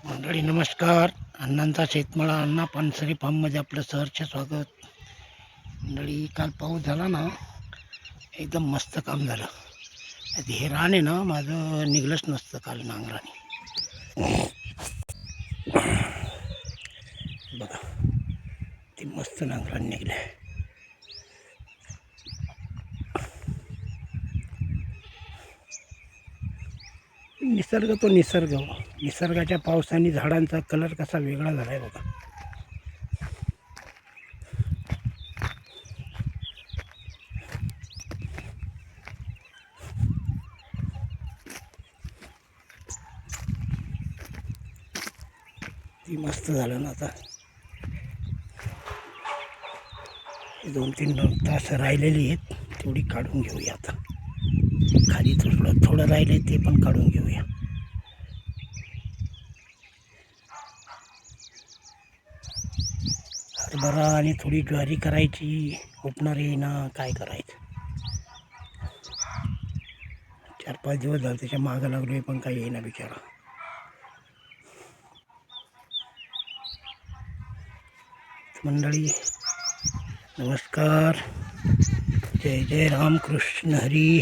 मंडळी नमस्कार. अण्णांचा शेतमाळा अण्णा पानसरे फार्ममध्ये आपलं सहर्ष स्वागत. मंडळी काल पाऊस झाला ना, एकदम मस्त काम झालं. हे रान आहे ना, माझं निघलंच नसतं काल नांगराने. बघा ते मस्त नांगराने निघले. निसर्ग तो निसर्ग. निसर्गाच्या पावसाने झाडांचा कलर कसा वेगळा झाला आहे बघा. ती मस्त झालं ना. आता 2-3 तास राहिलेली आहेत, तेवढी काढून घेऊया. आता खाली थोडं राहिले ते पण काढून घेऊया. हरभरा आणि थोडी ज्वारी करायची, उपणार येईना, काय करायचं. 4-5 दिवस झाले त्याच्या मागं लागलोय, पण काही येईना बिचारा. मंडळी नमस्कार. जय जय रामकृष्ण हरी.